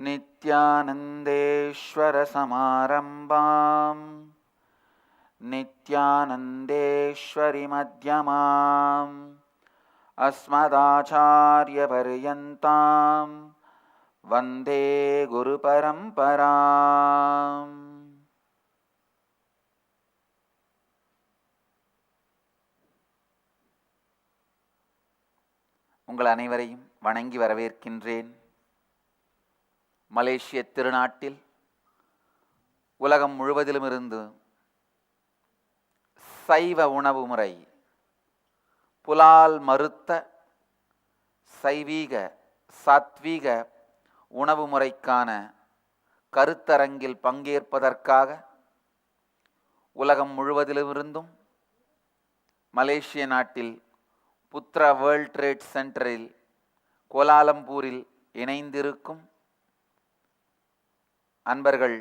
நித்யானந்தேஸ்வர சமாரம்பாம் நித்யானந்தேஸ்வரி மத்யமாம் அஸ்மதாச்சார்ய பர்யந்தாம் வந்தே குரு பரம்பராம். உங்கள் அனைவரையும் வணங்கி வரவேற்கின்றேன். மலேசிய திருநாட்டில் உலகம் முழுவதிலுமிருந்து சைவ உணவு முறை, புலால் மறுத்த சைவீக சாத்வீக உணவு முறைக்கான கருத்தரங்கில் பங்கேற்பதற்காக உலகம் முழுவதிலுமிருந்தும் மலேசிய நாட்டில் புத்ரா வேர்ல்ட் ட்ரேட் சென்டரில் கோலாலம்பூரில் இணைந்திருக்கும் அன்பர்கள்,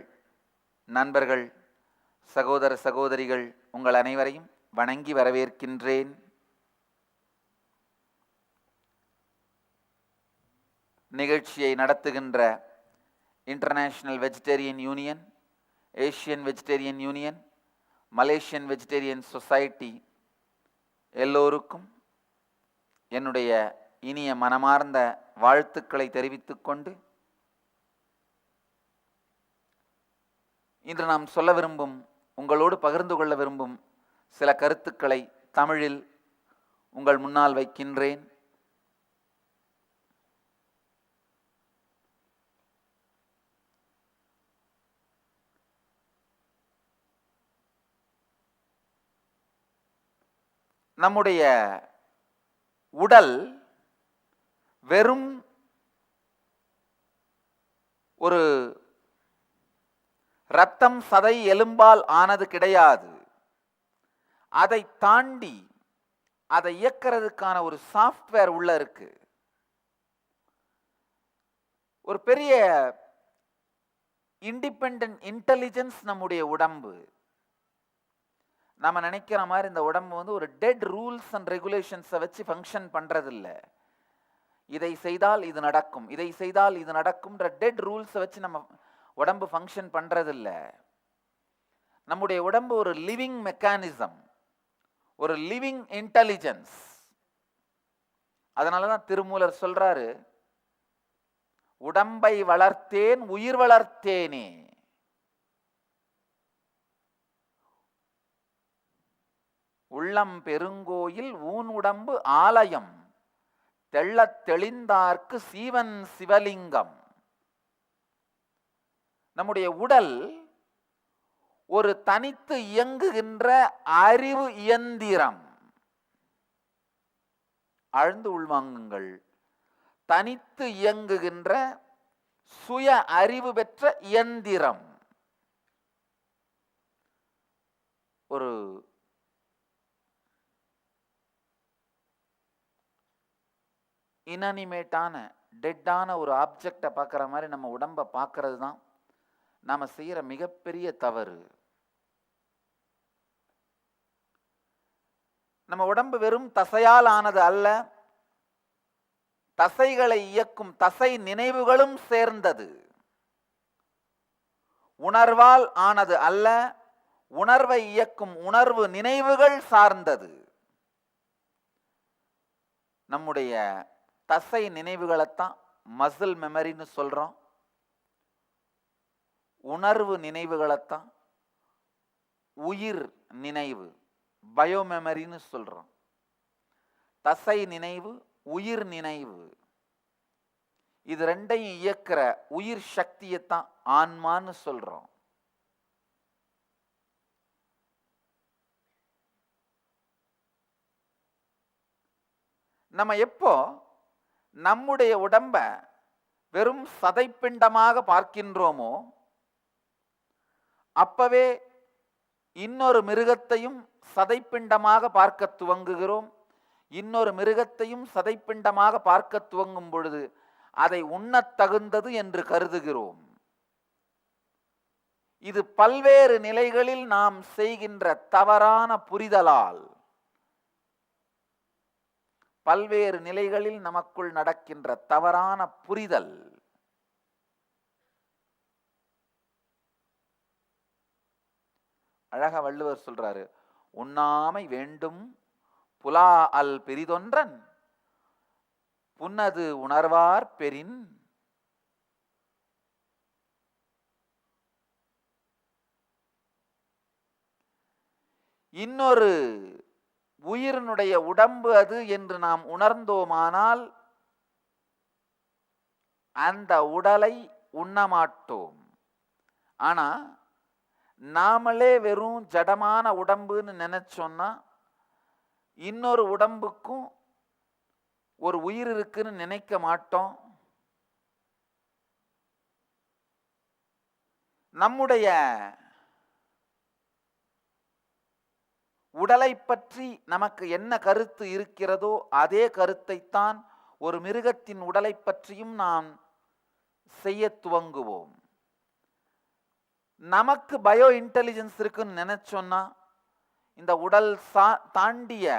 நண்பர்கள், சகோதர சகோதரிகள் உங்கள் அனைவரையும் வணங்கி வரவேற்கின்றேன். நிகழ்ச்சியை நடத்துகின்ற international vegetarian union, Asian vegetarian union, Malaysian vegetarian society எல்லோருக்கும் என்னுடைய இனிய மனமார்ந்த வாழ்த்துக்களை தெரிவித்துக்கொண்டு, இன்று நாம் சொல்ல விரும்பும், உங்களோடு பகிர்ந்து கொள்ள விரும்பும் சில கருத்துக்களை தமிழில் உங்கள் முன்னால் வைக்கின்றேன். நம்முடைய உடல் வெறும் ஒரு இரத்தம் சதை எலும்பால் ஆனது கிடையாது. அதை தாண்டி அதை இயக்கிறதுக்கான ஒரு சாஃப்ட்வேர் உள்ள இருக்கு. ஒரு பெரிய இண்டிபெண்டன்ட் இன்டெலிஜென்ஸ் நம்முடைய உடம்பு. நம்ம நினைக்கிற மாதிரி இந்த உடம்பு ஒரு டெட் ரூல்ஸ் அண்ட் ரெகுலேஷன்ஸை வச்சு ஃபங்க்ஷன் பண்றதில்ல. இதை செய்தால் இது நடக்கும், இதை செய்தால் இது நடக்கும்ன்ற டெட் ரூல்ஸை வச்சு நம்ம உடம்பு ஃபங்க்ஷன் பண்றதில்ல. நம்முடைய உடம்பு ஒரு லிவிங் மெக்கானிசம், ஒரு லிவிங் இன்டெலிஜென்ஸ். அதனாலதான் திருமூலர் சொல்றாரு, உடம்பை வளர்த்தேன் உயிர் வளர்த்தேனே. உள்ளம் பெருங்கோயில் ஊன் உடம்பு ஆலயம், தெள்ளத் தெளிந்தார்க்கு சீவன் சிவலிங்கம். நம்முடைய உடல் ஒரு தனித்து இயங்குகின்ற அறிவு இயந்திரம். ஆழ்ந்து உள்வாங்குங்கள். தனித்து இயங்குகின்ற சுய அறிவு பெற்ற இயந்திரம். ஒரு இன்அனிமேட்டான டெட்டான ஒரு ஆப்ஜெக்டை பார்க்குற மாதிரி நம்ம உடம்பை பார்க்கறது தான் நாம் செய்கிற மிகப்பெரிய தவறு. நம்ம உடம்பு வெறும் தசையால் ஆனது அல்ல, தசைகளை இயக்கும் தசை நினைவுகளும் சேர்ந்தது. உணர்வால் ஆனது அல்ல, உணர்வை இயக்கும் உணர்வு நினைவுகள் சார்ந்தது. நம்முடைய தசை நினைவுகளைத்தான் மசில் மெமரின்னு சொல்றோம். உணர்வு நினைவுகளைத்தான் உயிர் நினைவு, பயோ மெமரின்னு சொல்றோம். தசை நினைவு, உயிர் நினைவு, இது ரெண்டையும் இயக்கிற உயிர் சக்தியைத்தான் ஆன்மான்னு சொல்றோம். நம்ம எப்போ நம்முடைய உடம்ப வெறும் சதைப்பிண்டமாக பார்க்கின்றோமோ, அப்பவே இன்னொரு மிருகத்தையும் சதைப்பிண்டமாக பார்க்க துவங்குகிறோம். இன்னொரு மிருகத்தையும் சதைப்பிண்டமாக பார்க்க துவங்கும் பொழுது அதை உண்ணத் தகுந்தது என்று கருதுகிறோம். இது பல்வேறு நிலைகளில் நாம் செய்கின்ற தவறான புரிதலால் பல்வேறு நிலைகளில் நமக்குள் நடக்கின்ற தவறான புரிதல். அழகா வள்ளுவர் சொல்றாரு, உண்ணாமை வேண்டும் புலா அல் பெரிதொன்றன் புன்னது உணர்வார் பெரின். இன்னொரு உயிரினுடைய உடம்பு அது என்று நாம் உணர்ந்தோமானால் அந்த உடலை உண்ணமாட்டோம். ஆனா நாமளே வெறும் ஜடமான உடம்புன்னு நினைச்சோம்னா இன்னொரு உடம்புக்கும் ஒரு உயிர் இருக்குன்னு நினைக்க மாட்டோம். நம்முடைய உடலை பற்றி நமக்கு என்ன கருத்து இருக்கிறதோ அதே கருத்தைத்தான் ஒரு மிருகத்தின் உடலை பற்றியும் நாம் செய்ய துவங்குவோம். நமக்கு பயோ இன்டெலிஜென்ஸ் இருக்குன்னு நினைச்சோன்னா இந்த உடல் தாண்டிய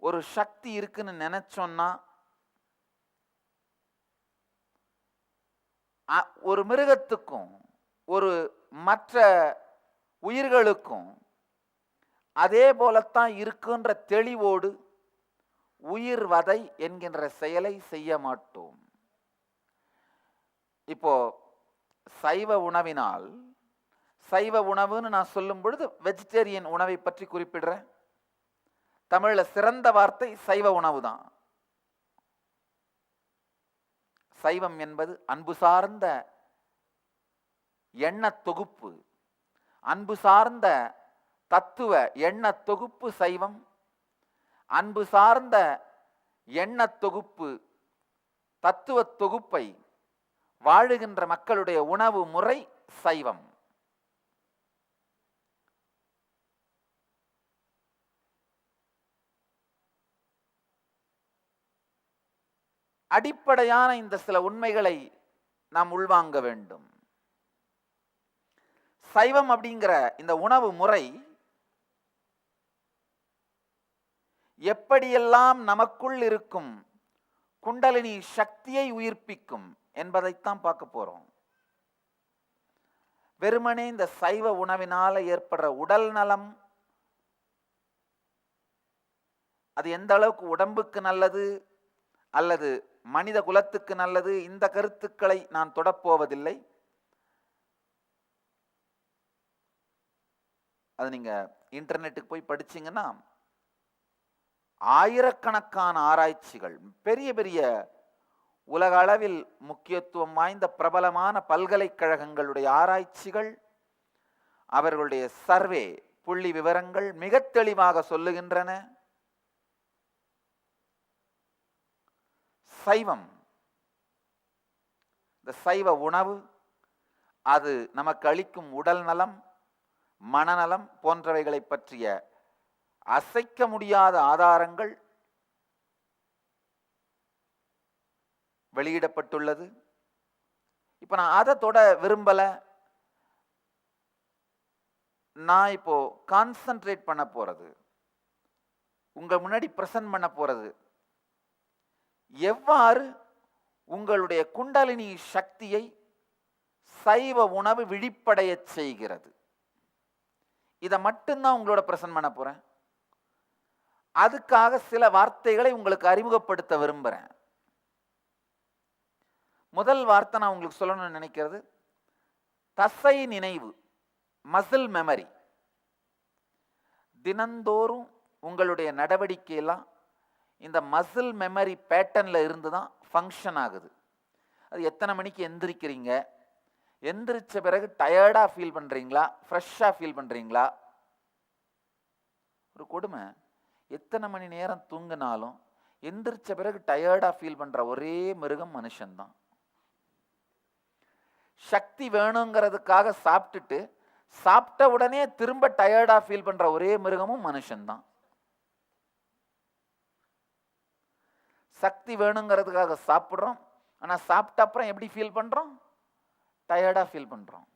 ஒரு சக்தி இருக்குன்னு நினைச்சோன்னா ஒரு மிருகத்துக்கும் ஒரு மற்ற உயிர்களுக்கும் அதே போலத்தான் இருக்குன்ற தெளிவோடு உயிர் வதை என்கின்ற செயலை செய்ய மாட்டோம். இப்போ சைவ உணவினால், சைவ உணவுன்னு நான் சொல்லும் பொழுது வெஜிடேரியன் உணவை பற்றி குறிப்பிடுறேன். தமிழ்ல சிறந்த வார்த்தை சைவ உணவு தான். சைவம் என்பது அன்பு சார்ந்த எண்ண தொகுப்பு, அன்பு சார்ந்த தத்துவ எண்ண தொகுப்பு சைவம். அன்பு சார்ந்த எண்ண தொகுப்பு, தத்துவ தொகுப்பை வாழுகின்ற மக்களுடைய உணவு முறை சைவம். அடிப்படையான இந்த சில உண்மைகளை நாம் உள்வாங்க வேண்டும். சைவம் அப்படிங்கிற இந்த உணவு முறை எப்படியெல்லாம் நமக்குள் இருக்கும் குண்டலினி சக்தியை உயிர்ப்பிக்கும் என்பதைத்தான் பார்க்க போறோம். வெறுமனே இந்த சைவ உணவினால ஏற்படுற உடல் நலம் அது எந்த அளவுக்கு உடம்புக்கு நல்லது அல்லது மனித குலத்துக்கு நல்லது, இந்த கருத்துக்களை நான் தொடப்போவதில்லை. அது நீங்க இன்டர்நெட்டுக்கு போய் படிச்சீங்கன்னா ஆயிரக்கணக்கான ஆராய்ச்சிகள், பெரிய பெரிய உலக அளவில் முக்கியத்துவம் வாய்ந்த பிரபலமான பல்கலைக்கழகங்களுடைய ஆராய்ச்சிகள், அவர்களுடைய சர்வே புள்ளி விவரங்கள் மிக தெளிவாக சொல்லுகின்றன. சைவம், இந்த சைவ உணவு அது நமக்கு அளிக்கும் உடல் நலம், மனநலம் போன்றவைகளை பற்றிய அசைக்க முடியாத ஆதாரங்கள் வெளியிடப்பட்டுள்ளது. இப்ப நான் அதை தொட விரும்பல. நான் இப்போ கான்சென்ட்ரேட் பண்ண போறது, உங்க முன்னாடி பிரசன்ட் பண்ண போறது, எவ்வாறு உங்களுடைய குண்டலினி சக்தியை சைவ உணவு விழிப்படைய செய்கிறது. இதை மட்டும்தான் உங்களோட பிரசன்ட் பண்ண போறேன். அதுக்காக சில வார்த்தைகளை உங்களுக்கு அறிமுகப்படுத்த விரும்புகிறேன். முதல் வார்த்தை நான் உங்களுக்கு சொல்லணும்னு நினைக்கிறது தசை நினைவு, மசில் மெமரி. தினந்தோறும் உங்களுடைய நடவடிக்கையெல்லாம் இந்த மசில் மெமரி பேட்டர்ன்ல இருந்து தான் ஃபங்க்ஷன் ஆகுது. அது எத்தனை மணிக்கு எந்திரிக்கிறீங்க, எந்திரிச்ச பிறகு டயர்டா ஃபீல் பண்றீங்களா, ஃப்ரெஷ்ஷா ஃபீல் பண்றீங்களா? ஒரு கொடுமை, எத்தனை மணி நேரம் தூங்கினாலும் எந்திரிச்ச பிறகு டயர்டா ஃபீல் பண்ற ஒரே மிருகம் மனுஷன்தான். சக்தி வேணுங்கிறதுக்காக சாப்பிட்டுட்டு சாப்பிட்ட உடனே திரும்ப டயர்டா ஃபீல் பண்ற ஒரே மிருகமும் மனுஷன்தான். சக்தி வேணுங்கிறதுக்காக சாப்பிட்றோம், ஆனா சாப்பிட்ட அப்புறம் எப்படி ஃபீல் பண்றோம்? டயர்டா ஃபீல் பண்றோம்.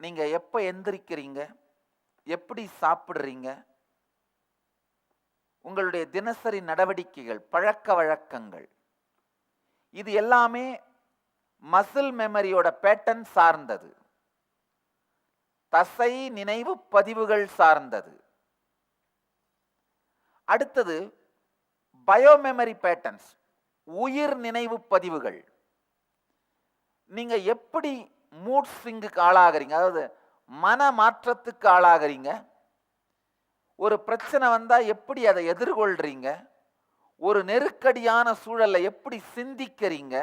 நீங்க எப்ப எந்திரிக்கிறீங்க, எப்படி சாப்பிடுறீங்க, உங்களுடைய தினசரி நடவடிக்கைகள், பழக்க வழக்கங்கள், இது எல்லாமே மசில் மெமரியோட பேட்டர்ன் சார்ந்தது, தசை நினைவு பதிவுகள் சார்ந்தது. அடுத்தது பயோமெமரி பேட்டர்ன்ஸ், உயிர் நினைவு பதிவுகள். நீங்க எப்படி மூட் ஸ்விங்குக்கு ஆளாகிறீங்க, அதாவது மன மாற்றத்துக்கு ஆளாகிறீங்க, ஒரு பிரச்சனை வந்தா எப்படி அதை எதிர்கொள்றீங்க, ஒரு நெருக்கடியான சூழல்ல எப்படி சிந்திக்கிறீங்க,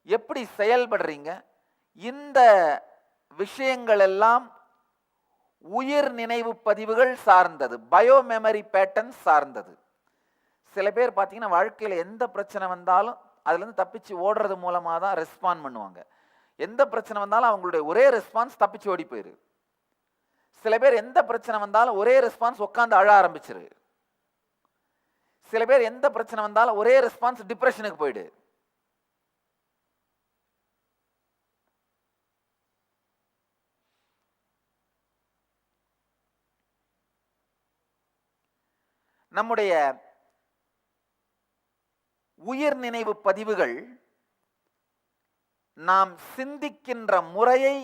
எப்படி செயல்படுறீங்க, இந்த விஷயங்கள் எல்லாம் உயிர் நினைவு பதிவுகள் சார்ந்தது, பயோமெமரி பேட்டர்ன் சார்ந்தது. சில பேர் பார்த்தீங்கன்னா வாழ்க்கையில் எந்த பிரச்சனை வந்தாலும் அதுலேருந்து தப்பிச்சு ஓடுறது மூலமாக தான் ரெஸ்பாண்ட் பண்ணுவாங்க. எந்த பிரச்சனை வந்தாலும் அவங்களுடைய ஒரே ரெஸ்பான்ஸ் தப்பிச்சு ஓடி போயிரு. சில பேர் எந்த பிரச்சனை வந்தாலும் ஒரே ரெஸ்பான்ஸ் உட்காந்து அழ ஆரம்பிச்சிரு. சில பேர் எந்த பிரச்சனை வந்தாலும் ஒரே ரெஸ்பான்ஸ் டிப்ரெஷனுக்கு போயிடு. நம்முடைய உயிர் நினைவு பதிவுகள் நாம் சிந்திக்கின்ற முறையை,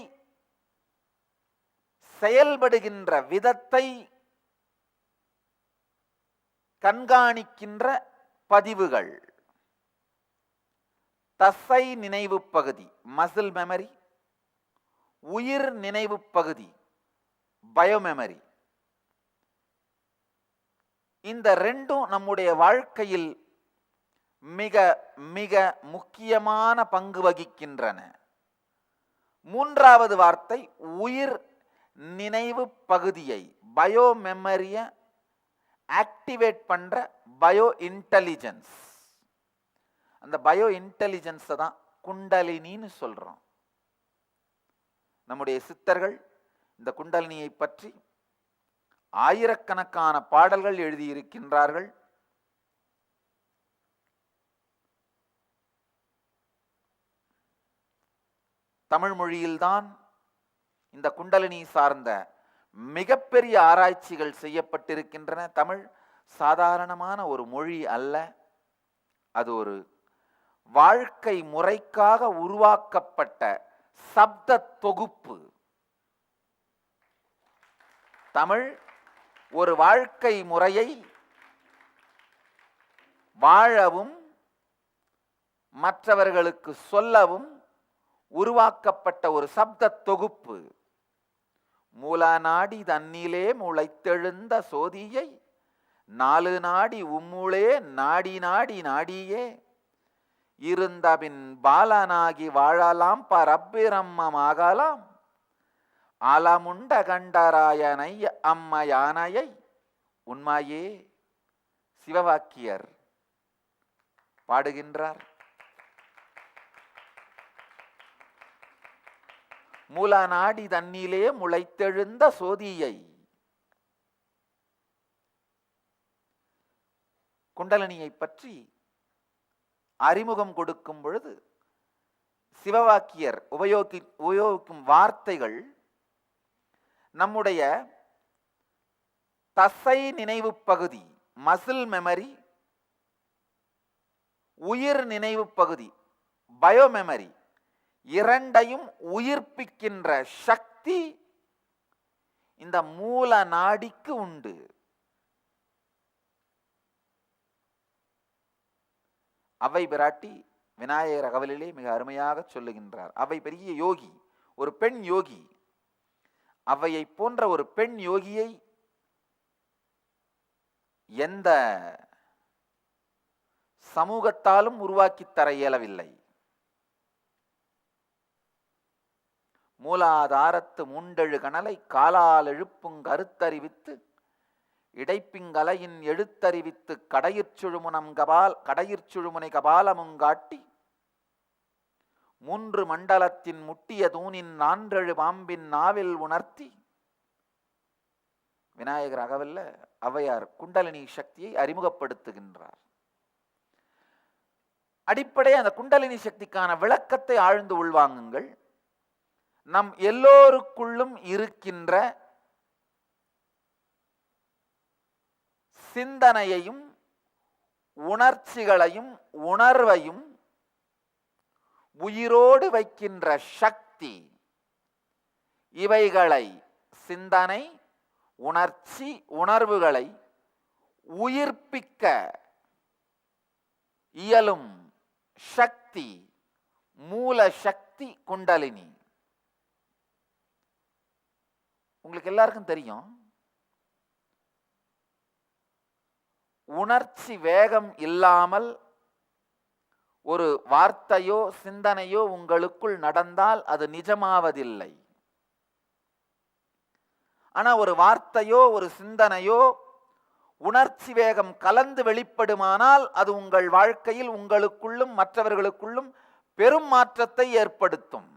செயல்படுகின்ற விதத்தை கண்காணிக்கின்ற பதிவுகள். தசை நினைவு பகுதி மசில் மெமரி, உயிர் நினைவு பகுதி பயோமெமரி. இந்த ரெண்டும் நம்முடைய வாழ்க்கையில் மிக மிக முக்கியமான பங்கு வகிக்கின்றன. மூன்றாவது வார்த்தை உயிர் நினைவு பகுதியை, பயோமெமரியை ஆக்டிவேட் பண்ற பயோ இன்டெலிஜென்ஸ். அந்த பயோ இன்டெலிஜென்ஸை தான் குண்டலினின்னு சொல்றோம். நம்முடைய சித்தர்கள் இந்த குண்டலினியை பற்றி ஆயிரக்கணக்கான பாடல்கள் எழுதியிருக்கின்றார்கள். தமிழ் மொழியில்தான் இந்த குண்டலினி சார்ந்த மிகப்பெரிய ஆராய்ச்சிகள் செய்யப்பட்டிருக்கின்றன. தமிழ் சாதாரணமான ஒரு மொழி அல்ல, அது ஒரு வாழ்க்கை முறைக்காக உருவாக்கப்பட்ட சப்த தொகுப்பு. தமிழ் ஒரு வாழ்க்கை முறையை வாழவும் மற்றவர்களுக்கு சொல்லவும் உருவாக்கப்பட்ட ஒரு சப்த தொகுப்பு. மூல நாடி தன்னிலே முளைத்தெழுந்த சோதியை நாலு நாடி உம்முளே நாடி நாடி நாடியே இருந்தபின் பாலனாகி வாழலாம் பரப்பிரம்மமாகலாம் ஆலமுண்ட கண்டராயனை அம்மையானையை உண்மையே சிவவாக்கியர் பாடுகின்றார். மூல நாடி தன்னிலே முளைத்தெழுந்த சோதியை. குண்டலினியை பற்றி அறிமுகம் கொடுக்கும் பொழுது சிவவாக்கியர் உபயோகிக்கும் வார்த்தைகள் நம்முடைய தசை நினைவு பகுதி மசில் மெமரி, உயிர் நினைவு பகுதி பயோமெமரி இரண்டையும் உயிர்ப்பிக்கின்ற சக்தி இந்த மூல நாடிக்கு உண்டு. அவை பிராட்டி விநாயகர் அகவலிலே மிக அருமையாக சொல்லுகின்றார். அவை பெரிய யோகி, ஒரு பெண் யோகி. அவையை போன்ற ஒரு பெண் யோகியை எந்த சமூகத்தாலும் உருவாக்கி தர இயலவில்லை. மூலாதாரத்து மூண்டெழு கணலை காலால் எழுப்புங் கருத்தறிவித்து இடைப்பிங்கலையின் எழுத்தறிவித்து கடையிற்சுழுமுனை கபாலமுங்காட்டி மூன்று மண்டலத்தின் முட்டிய தூணின் நான்றெழு பாம்பின் நாவில் உணர்த்தி விநாயகர் அகவல்ல ஔவையார் குண்டலினி சக்தியை அறிமுகப்படுத்துகின்றார். அடிப்படை அந்த குண்டலினி சக்திக்கான விளக்கத்தை ஆழ்ந்து உள்வாங்குங்கள். நம் எல்லோருக்குள்ளும் இருக்கின்ற சிந்தனையையும் உணர்ச்சிகளையும் உணர்வையும் உயிரோடு வைக்கின்ற சக்தி. இவைகளை சிந்தனை, உணர்ச்சி, உணர்வுகளை உயிர்ப்பிக்க இயலும் சக்தி, மூல சக்தி குண்டலினி. உங்களுக்கு எல்லாருக்கும் தெரியும், உணர்ச்சி வேகம் இல்லாமல் ஒரு வார்த்தையோ சிந்தனையோ உங்களுக்குள் நடந்தால் அது நிஜமாவதில்லை. ஆனா ஒரு வார்த்தையோ ஒரு சிந்தனையோ உணர்ச்சி வேகம் கலந்து வெளிப்படுமானால் அது உங்கள் வாழ்க்கையில் உங்களுக்குள்ளும் மற்றவர்களுக்குள்ளும் பெரும் மாற்றத்தை ஏற்படுத்தும்.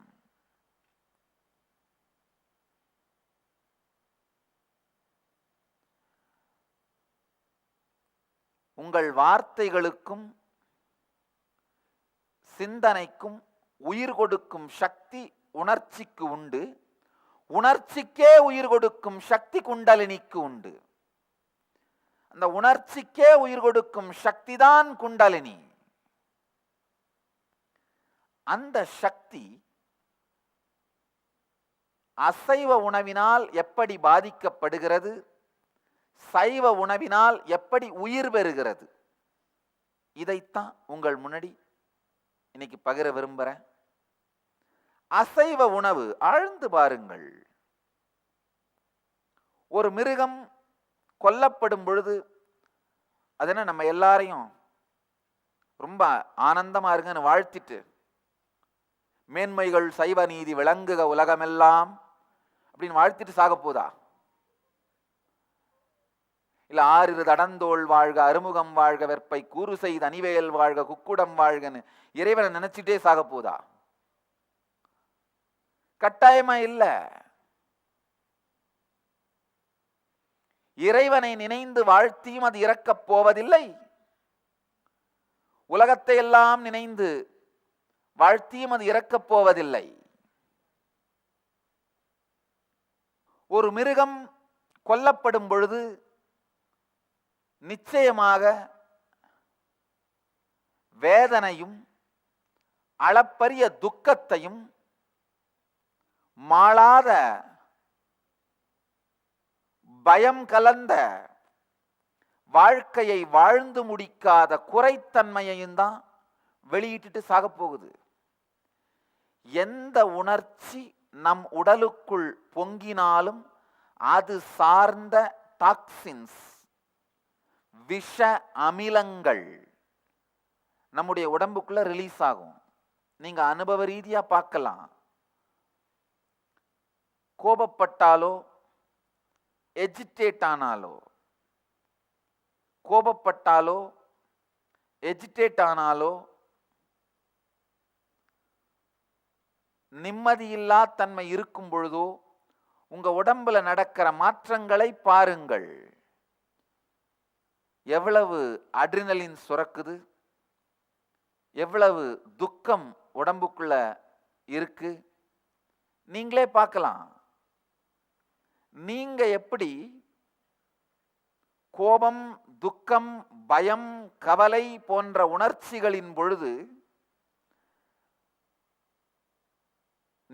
உங்கள் வார்த்தைகளுக்கும் சிந்தனைக்கும் உயிர் கொடுக்கும் சக்தி உணர்ச்சிக்கு உண்டு. உணர்ச்சிக்கே உயிர் கொடுக்கும் சக்தி குண்டலினிக்கு உண்டு. அந்த உணர்ச்சிக்கே உயிர் கொடுக்கும் சக்தி தான் குண்டலினி. அந்த சக்தி அசைவ உணவினால் எப்படி பாதிக்கப்படுகிறது, சைவ உணவினால் எப்படி உயிர் பெறுகிறது, இதைத்தான் உங்கள் முன்னாடி இன்னைக்கு பகிர விரும்புகிறேன். அசைவ உணவு ஆழ்ந்து பாருங்கள். ஒரு மிருகம் கொல்லப்படும் பொழுது அதனை நம்ம எல்லாரையும் ரொம்ப ஆனந்தமா இருங்கன்னு வாழ்த்திட்டு, மேன்மைகள் சைவ நீதி விளங்குக உலகமெல்லாம் அப்படின்னு வாழ்த்திட்டு சாக போதா? இல்ல ஆறிரு தடந்தோள் வாழ்க, அருமுகம் வாழ்க, வெற்பை கூறு செய்த அணிவேல் வாழ்க, குக்குடம் வாழ்கன்னு இறைவனை நினைச்சிட்டே சாக போதா? கட்டாயமா இல்ல. இறைவனை நினைந்து வாழ்த்தியும் அது இறக்கப் போவதில்லை. உலகத்தை எல்லாம் நினைந்து வாழ்த்தியும் அது இறக்கப் போவதில்லை. ஒரு மிருகம் கொல்லப்படும் பொழுது நிச்சயமாக வேதனையும் அளப்பரிய துக்கத்தையும் மாளாத பயம் கலந்த வாழ்க்கையை வாழ்ந்து முடிக்காத குறைத்தன்மையையும் தான் வெளியிட்டு சாக போகுது. எந்த உணர்ச்சி நம் உடலுக்குள் பொங்கினாலும் அது சார்ந்த டாக்சின்ஸ், விஷ அமிலங்கள் நம்முடைய உடம்புக்குள்ள ரிலீஸ் ஆகும். நீங்க அனுபவ ரீதியா பார்க்கலாம். கோபப்பட்டாலோ எஜிடேட் ஆனாலோ, கோபப்பட்டாலோ எஜிடேட் ஆனாலோ, நிம்மதியில்லா தன்மை இருக்கும் பொழுதோ உங்க உடம்புல நடக்கிற மாற்றங்களை பாருங்கள். எவ்வளவு அட்ரினலின் சுரக்குது, எவ்வளவு துக்கம் உடம்புக்குள்ள இருக்கு, நீங்களே பார்க்கலாம். நீங்க எப்படி கோபம், துக்கம், பயம், கவலை போன்ற உணர்ச்சிகளின் பொழுது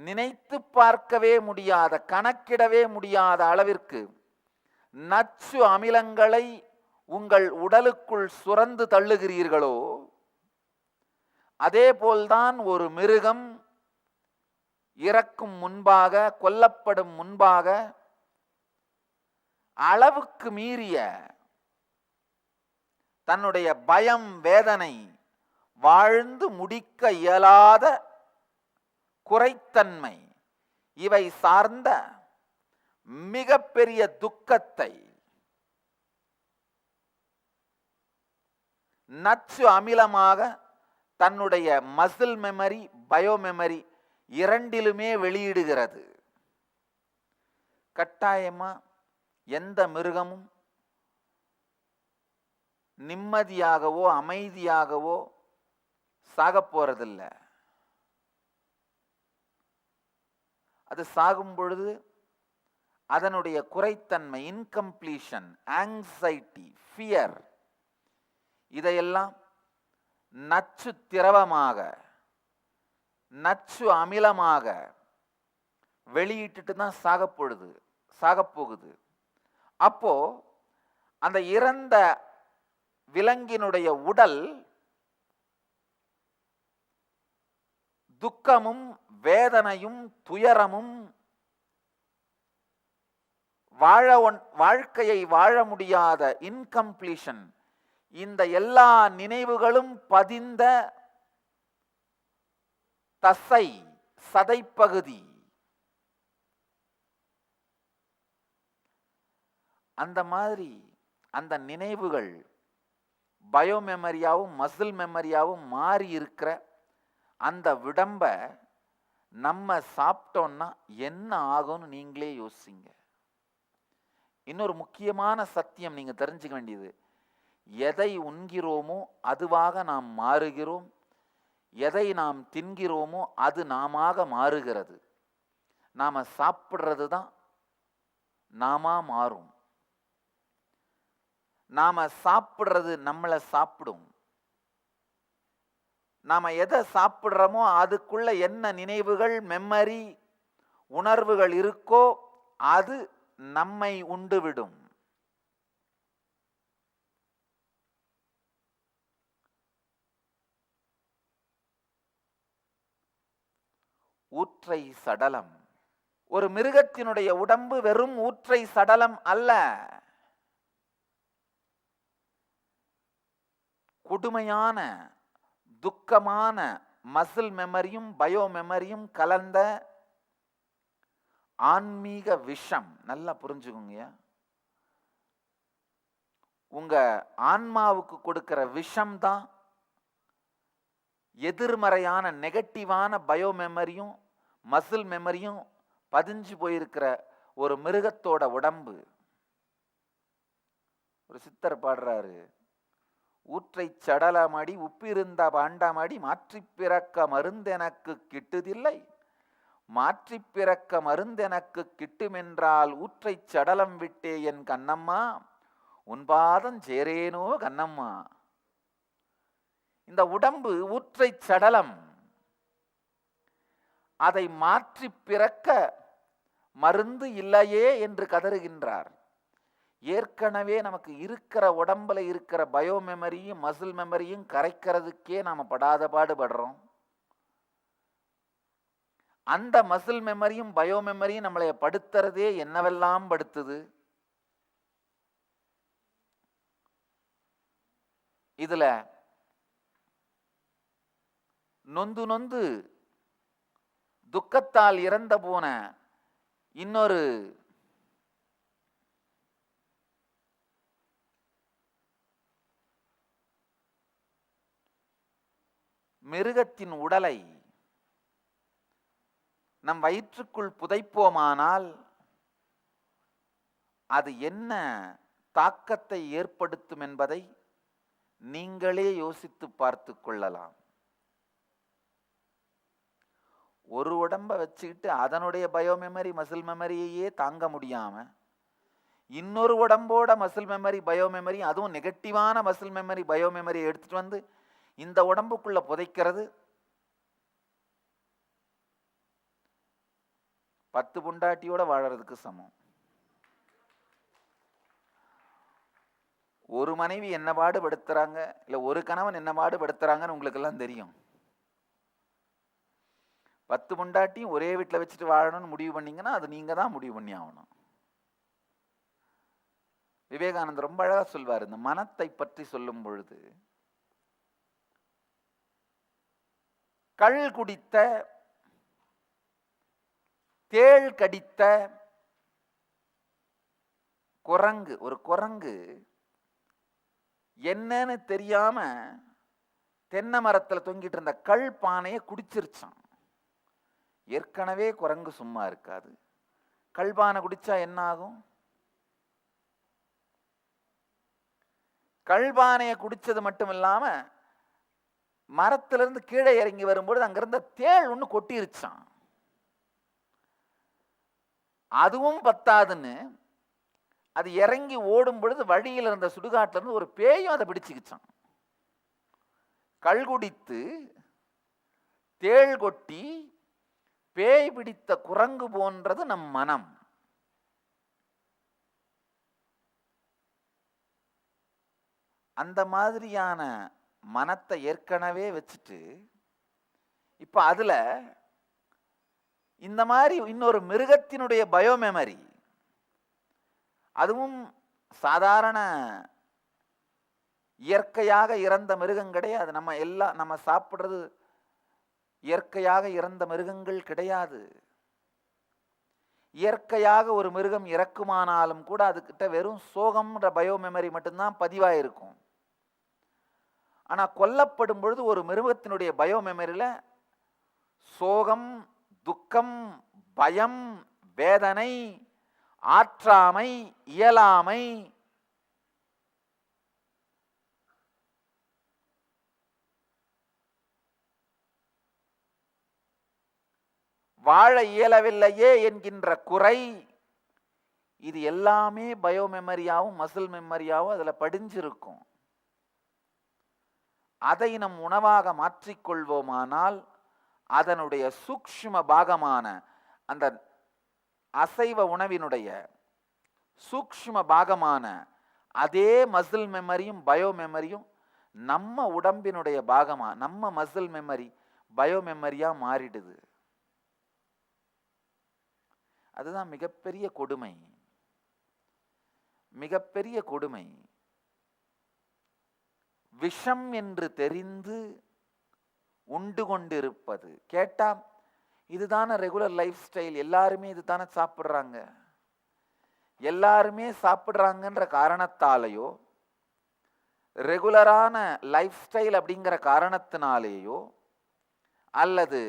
நினைத்து பார்க்கவே முடியாத, கணக்கிடவே முடியாத அளவிற்கு நச்சு அமிலங்களை உங்கள் உடலுக்குள் சுரந்து தள்ளுகிறீர்களோ, அதே போல்தான் ஒரு மிருகம் இறக்கும் முன்பாக, கொல்லப்படும் முன்பாக அளவுக்கு மீறிய தன்னுடைய பயம், வேதனை, வாழ்ந்து முடிக்க இயலாத குறைத்தன்மை, இவை சார்ந்த மிகப்பெரிய துக்கத்தை நச்சு அமிலமாக தன்னுடைய மசில் மெமரி, பயோ மெமரி இரண்டிலுமே வெளியிடுகிறது. கட்டாயமா எந்த மிருகமும் நிம்மதியாகவோ அமைதியாகவோ சாக போறதில்ல. அது சாகும் பொழுது அதனுடைய குறைத்தன்மை, இன்கம்ப்ளீஷன், ஆங்ஸைட்டி, ஃபியர், இதையெல்லாம் நச்சு திரவமாக, நச்சு அமிலமாக வெளியிட்டுட்டு தான் சாகப்போகுது. அப்போ அந்த இறந்த விலங்கினுடைய உடல் துக்கமும் வேதனையும் துயரமும் வாழ்க்கையை வாழ முடியாத இன்கம்ப்ளீஷன், இந்த எல்லா நினைவுகளும் பதிந்த தசை சதைப்பகுதி, அந்த மாதிரி அந்த நினைவுகள் பயோமெமரியாவும் மசில் மெமரியாவும் மாறி இருக்கிற அந்த விடம்ப நம்ம சாப்பிட்டோம்னா என்ன ஆகும்னு நீங்களே யோசிங்க. இன்னொரு முக்கியமான சத்தியம் நீங்க தெரிஞ்சுக்க வேண்டியது, எதை உண்கிறோமோ அதுவாக நாம் மாறுகிறோம், எதை நாம் தின்கிறோமோ அது நாமாக மாறுகிறது. நாம சாப்பிட்றது தான் நாமா மாறும். நாம சாப்பிட்றது நம்மளை சாப்பிடும். நாம எதை சாப்பிட்றோமோ அதுக்குள்ள என்ன நினைவுகள், மெமரி, உணர்வுகள் இருக்கோ அது நம்மை உண்டுவிடும். ஊற்றை சடலம். ஒரு மிருகத்தினுடைய உடம்பு வெறும் ஊற்றை சடலம் அல்ல, கொடுமையான துக்கமான மசில் மெமரியும் பயோ மெமரியும் கலந்த ஆன்மீக விஷம். நல்லா புரிஞ்சுக்கோங்க. உங்க ஆன்மாவுக்கு கொடுக்கிற விஷம் தான் எதிர்மறையான நெகட்டிவான பயோ மெமரியும் மசில் மெமரியும் பதிஞ்சு போயிருக்கிற ஒரு மிருகத்தோட உடம்பு. ஒரு சித்தர் பாடுறாரு, ஊற்றை சடலமடி உப்பிருந்த பாண்டமடி மாற்றி பிறக்க மருந்தெனக்கு கிட்டுதில்லை, மாற்றி பிறக்க மருந்தெனக்கு கிட்டுமென்றால் ஊற்றை சடலம் விட்டே என் கண்ணம்மா, உன்பாதம் சேரேனோ கண்ணம்மா. இந்த உடம்பு ஊற்றை சடலம், அதை மாற்றி பிறக்க மருந்து இல்லையே என்று கதறுகின்றார். ஏற்கனவே நமக்கு இருக்கிற உடம்புல இருக்கிற பயோ மெமரியும் மசில் மெமரியும் கரைக்கிறதுக்கே நாம படாத பாடுபடுறோம். அந்த மசில் மெமரியும் பயோ மெமரியும் நம்மளை படுத்துறதே என்னவெல்லாம் படுத்துது. இதுல நொந்து நொந்து துக்கத்தால் இறந்த போன இன்னொரு மிருகத்தின் உடலை நம் வயிற்றுக்குள் புதைப்போமானால் அது என்ன தாக்கத்தை ஏற்படுத்தும் என்பதை நீங்களே யோசித்து பார்த்து கொள்ளலாம். ஒரு உடம்ப வச்சுக்கிட்டு அதனுடைய பயோ மெமரி மசில் மெமரியையே தாங்க முடியாம இன்னொரு உடம்போட மசில் மெமரி பயோ மெமரி, அதுவும் நெகட்டிவான மசில் மெமரி பயோ மெமரி எடுத்துட்டு வந்து இந்த உடம்புக்குள்ள புதைக்கிறது 10 பொண்டாட்டியோட வாழறதுக்கு சமம். ஒரு மனைவி என்ன பாடுபடுத்துறாங்க, இல்ல ஒரு கணவன் என்ன பாடுபடுத்துறாங்கன்னு உங்களுக்கு எல்லாம் தெரியும். 10 பொண்டாட்டியும் ஒரே வீட்டில் வச்சுட்டு வாழணும்னு முடிவு பண்ணீங்கன்னா அது நீங்க தான் முடிவு பண்ணி ஆகணும். விவேகானந்தர் ரொம்ப அழகா சொல்வார் இந்த மனத்தை பற்றி சொல்லும் பொழுது, கள் குடித்த தேள் கடித்த குரங்கு, ஒரு குரங்கு என்னன்னு தெரியாம தென்னை மரத்துல தொங்கிட்டு இருந்த கள் பானையை குடிச்சிருச்சான். ஏற்கனவே குரங்கு சும்மா இருக்காது, கல்பானை குடிச்சா என்ன ஆகும்? கல்பானையை குடிச்சது மட்டும் இல்லாம மரத்திலிருந்து கீழே இறங்கி வரும்பொழுது அங்கிருந்த தேள் ஒண்ணு கொட்டிருச்சான். அதுவும் பத்தாதுன்னு அது இறங்கி ஓடும் பொழுது வழியில் இருந்த சுடுகாட்டுல இருந்து ஒரு பேயும் அதை பிடிச்சுக்கிச்சான். கள்குடித்து தேள் கொட்டி பேய் பிடித்த குரங்கு போன்றது நம் மனம். அந்த மாதிரியான மனத்தை ஏற்கனவே வச்சுட்டு இப்ப அதுல இந்த மாதிரி இன்னொரு மிருகத்தினுடைய பயோமெமரி, அதுவும் சாதாரண இயற்கையாக இறந்த மிருகம் கிடையாது. நம்ம சாப்பிடுறது இயற்கையாக இறந்த மிருகங்கள் கிடையாது. இயற்கையாக ஒரு மிருகம் இறக்குமானாலும் கூட அதுகிட்ட வெறும் சோகம்ன்ற பயோமெமரி மட்டும்தான் பதிவாயிருக்கும். ஆனா கொல்லப்படும் பொழுது ஒரு மிருகத்தினுடைய பயோமெமரியில சோகம், துக்கம், பயம், வேதனை, ஆற்றாமை, இயலாமை, வாழ இயலவில்லையே என்கின்ற குறை, இது எல்லாமே பயோமெமரியாவும் மசில் மெமரியாவும் அதுல படிஞ்சிருக்கும். அதை நம் உணவாக மாற்றிக்கொள்வோமானால் அதனுடைய சூக்ஷ்ம பாகமான அந்த அசைவ உணவினுடைய சூக்ஷ்ம பாகமான அதே மசில் மெமரியும் பயோ மெமரியும் நம்ம உடம்பினுடைய பாகமா, நம்ம மசில் மெமரி பயோ மெமரியா மாறிடுது. அதுதான் மிகப்பெரிய கொடுமை, மிகப்பெரிய கொடுமை. விஷம் என்று தெரிந்து உண்டு கொண்டிருப்பது. கேட்டா இதுதான ரெகுலர் லைஃப் ஸ்டைல், எல்லாருமே இதுதானே சாப்பிட்றாங்க, எல்லாருமே சாப்பிட்றாங்கன்ற காரணத்தாலேயோ ரெகுலரான லைஃப் ஸ்டைல் அப்படிங்கிற காரணத்தினாலேயோ அல்லது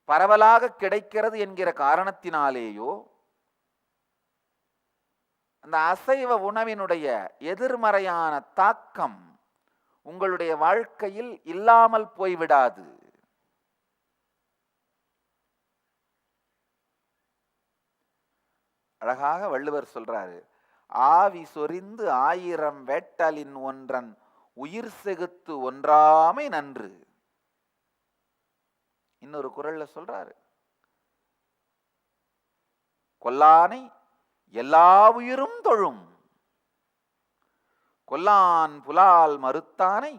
பரவலாக கிடைக்கிறது என்கிற காரணத்தினாலேயோ அந்த அசைவ உணவினுடைய எதிர்மறையான தாக்கம் உங்களுடைய வாழ்க்கையில் இல்லாமல் போய்விடாது. அழகாக வள்ளுவர் சொல்றாரு, ஆவி சொரிந்து 1000 வேட்டலின் ஒன்றன் உயிர் செகுத்து ஒன்றாமை நன்று. இன்னொரு குறள்ல சொல்றாரு, கொல்லானை எல்லா உயிரும் தொழும், கொல்லான் புலால் மறுத்தானை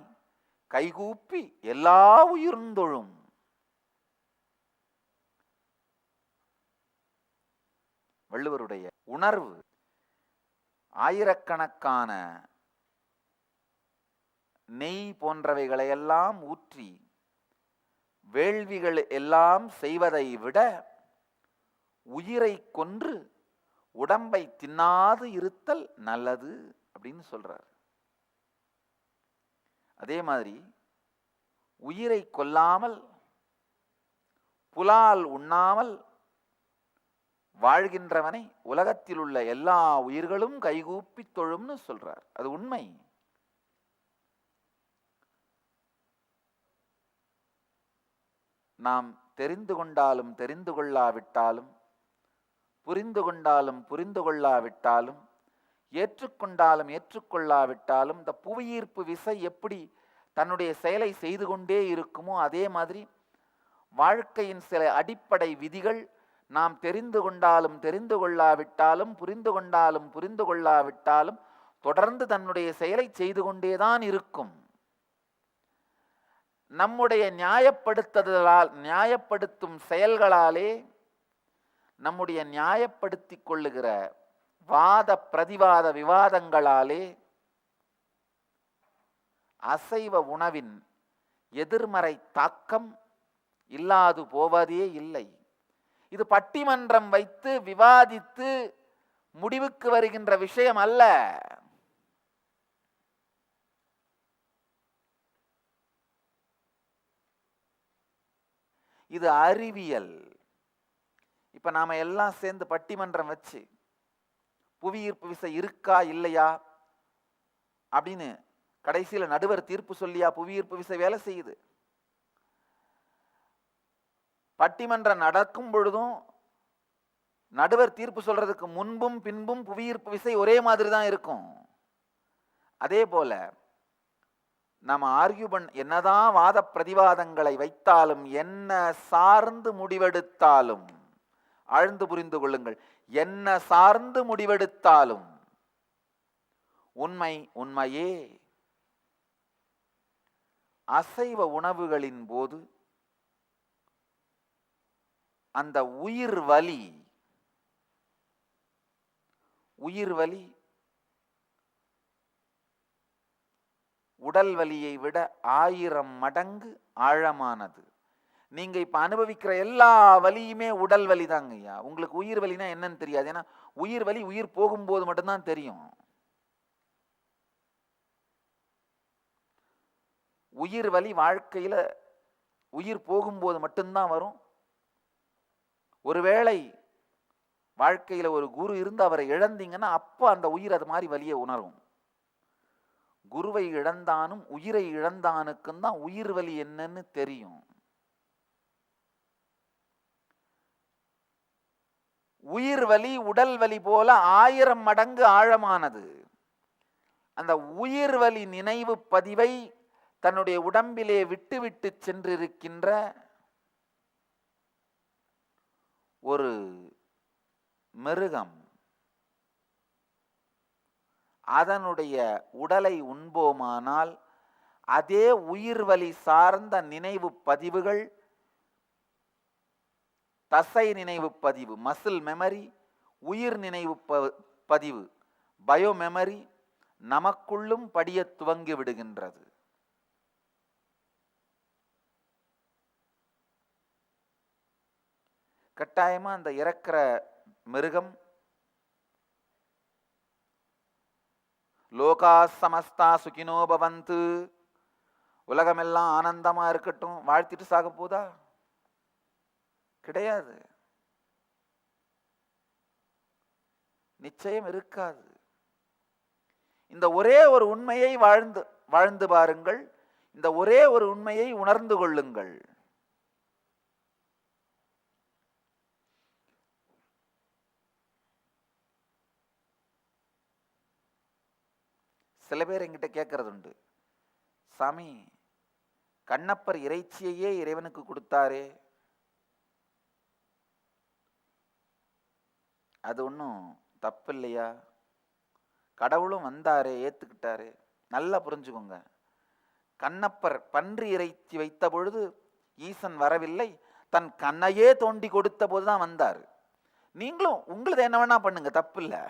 கைகூப்பி எல்லா உயிரும் தொழும். வள்ளுவருடைய உணர்வு. ஆயிரக்கணக்கான நெய் போன்றவைகளையெல்லாம் ஊற்றி வேள்விகள் எல்லாம் செய்வதை விட உயிரை கொன்று உடம்பை தின்னாது இருத்தல் நல்லது அப்படின்னு சொல்றார். அதே மாதிரி உயிரை கொல்லாமல் புலால் உண்ணாமல் வாழ்கின்றவனை உலகத்தில் உள்ள எல்லா உயிர்களும் கைகூப்பி தொழும்னு சொல்றார். அது உண்மை. நாம் தெரிந்து கொண்டாலும் தெரிந்து கொள்ளாவிட்டாலும், புரிந்து கொண்டாலும் புரிந்து கொள்ளாவிட்டாலும், ஏற்றுக்கொண்டாலும் ஏற்றுக்கொள்ளாவிட்டாலும், இந்த புவியீர்ப்பு விசை எப்படி தன்னுடைய செயலை செய்து கொண்டே இருக்குமோ அதே மாதிரி வாழ்க்கையின் சில அடிப்படை விதிகள் நாம் தெரிந்து கொண்டாலும் தெரிந்து கொள்ளாவிட்டாலும், புரிந்து கொண்டாலும் புரிந்து கொள்ளாவிட்டாலும் தொடர்ந்து தன்னுடைய செயலை செய்து கொண்டேதான் இருக்கும். நம்முடைய நியாயப்படுத்தும் செயல்களாலே, நம்முடைய நியாயப்படுத்தி கொள்ளுகிற வாத பிரதிவாத விவாதங்களாலே அசைவ உணவின் எதிர்மறை தாக்கம் இல்லாது போவதே இல்லை. இது பட்டிமன்றம் வைத்து விவாதித்து முடிவுக்கு வருகின்ற விஷயம் அல்ல. இது அறிவியல். இப்ப நாம எல்லாம் சேர்ந்து பட்டிமன்றம் வச்சு புவியீர்ப்பு விசை இருக்கா இல்லையா அப்படின்னு கடைசியில நடுவர் தீர்ப்பு சொல்லியா புவியீர்ப்பு விசை வேலை செய்யுது? பட்டிமன்றம் நடக்கும் பொழுதும் நடுவர் தீர்ப்பு சொல்றதுக்கு முன்பும் பின்பும் புவியீர்ப்பு விசை ஒரே மாதிரி தான் இருக்கும். அதே போல நம்ம என்னதான் வாத பிரதிவாதங்களை வைத்தாலும், என்ன சார்ந்து முடிவெடுத்தாலும், ஆழ்ந்து புரிந்து கொள்ளுங்கள், என்ன சார்ந்து முடிவெடுத்தாலும் உண்மை உண்மையே. அசைவ உணவுகளின் போது அந்த உயிர் வலி உடல் வலியை விட 1000 மடங்கு ஆழமானது. நீங்க இப்ப அனுபவிக்கிற எல்லா வலியுமே உடல் வலி தாங்க ஐயா. உங்களுக்கு உயிர் வலினா என்னன்னு தெரியாது. ஏன்னா உயிர் வலி உயிர் போகும்போது மட்டும்தான் தெரியும். உயிர் வலி வாழ்க்கையில உயிர் போகும்போது மட்டும்தான் வரும். ஒருவேளை வாழ்க்கையில ஒரு குரு இருந்து அவரை இழந்தீங்கன்னா அப்போ அந்த உயிர் அது மாதிரி வலியை உணரும். குருவை இழந்தானும் உயிரை இழந்தானுக்கும் தான் உயிர் வலி என்னன்னு தெரியும். உயிர் வலி உடல் வலி போல 1000 மடங்கு ஆழமானது. அந்த உயிர் வலி நினைவு பதிவை தன்னுடைய உடம்பிலே விட்டு விட்டு சென்றிருக்கின்ற ஒரு மிருகம், அதனுடைய உடலை உண்போமானால் அதே உயிர் வலி சார்ந்த நினைவு பதிவுகள், தசை நினைவு பதிவு, மசில் மெமரி, உயிர் நினைவு பதிவு, பயோ மெமரி நமக்குள்ளும் படிய துவங்கி விடுகின்றது. கட்டாயமா அந்த இறக்கிற மிருகம் லோகா சமஸ்தா சுகினோ பவந்து, உலகமெல்லாம் ஆனந்தமா இருக்கட்டும் வாழ்த்திட்டு சாக போதா? கிடையாது, நிச்சயம் இருக்காது. இந்த ஒரே ஒரு உண்மையை வாழ்ந்து பாருங்கள். இந்த ஒரே ஒரு உண்மையை உணர்ந்து கொள்ளுங்கள். சில பேர் என்கிட்ட கேட்கறது உண்டு, சாமி கண்ணப்பர் இறைச்சியையே இறைவனுக்கு கொடுத்தாரே, அது ஒன்றும் தப்பு இல்லையா? கடவுளும் வந்தாரே, ஏத்துக்கிட்டாரு. நல்லா புரிஞ்சுக்கோங்க, கண்ணப்பர் பன்றி இறைச்சி வைத்த பொழுது ஈசன் வரவில்லை, தன் கண்ணையே தோண்டி கொடுத்த போதுதான் வந்தார். நீங்களும் உங்களது என்ன வேணா பண்ணுங்க, தப்பு இல்லை.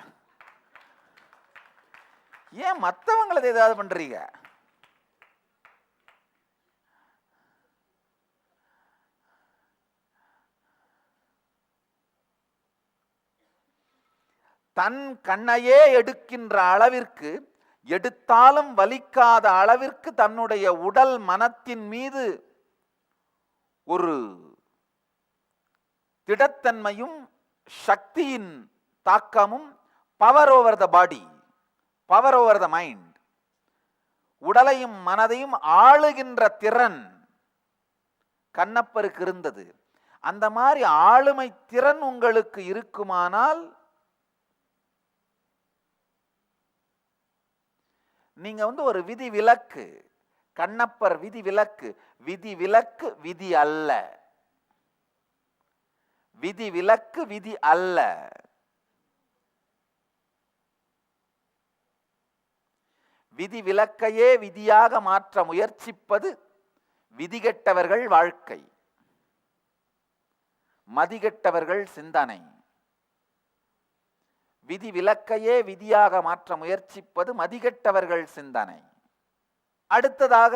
ஏன் மற்றவங்களது ஏதாவது பண்றீங்க? தன் கண்ணையே எடுக்கின்ற அளவிற்கு, எடுத்தாலும் வலிக்காத அளவிற்கு தன்னுடைய உடல் மனத்தின் மீது ஒரு திடத்தன்மையும் சக்தியின் தாக்கமும், power over the body, power over the mind, உடலையும் மனதையும் ஆளுகின்ற திறன் கண்ணப்பருக்கு இருந்தது. அந்த மாதிரி ஆளுமை திறன் உங்களுக்கு இருக்குமானால் நீங்க ஒரு விதி விலக்கு. கண்ணப்பர் விதி விலக்கு. விதி விலக்கு விதி அல்ல, விதி விலக்கு விதி அல்ல. விதி விலக்கையே விதியாக மாற்ற முயற்சிப்பது விதிகெட்டவர்கள் வாழ்க்கை, மதிகெட்டவர்கள் சிந்தனை. விதி விலக்கையே விதியாக மாற்ற முயற்சிப்பது மதிகெட்டவர்கள் சிந்தனை. அடுத்ததாக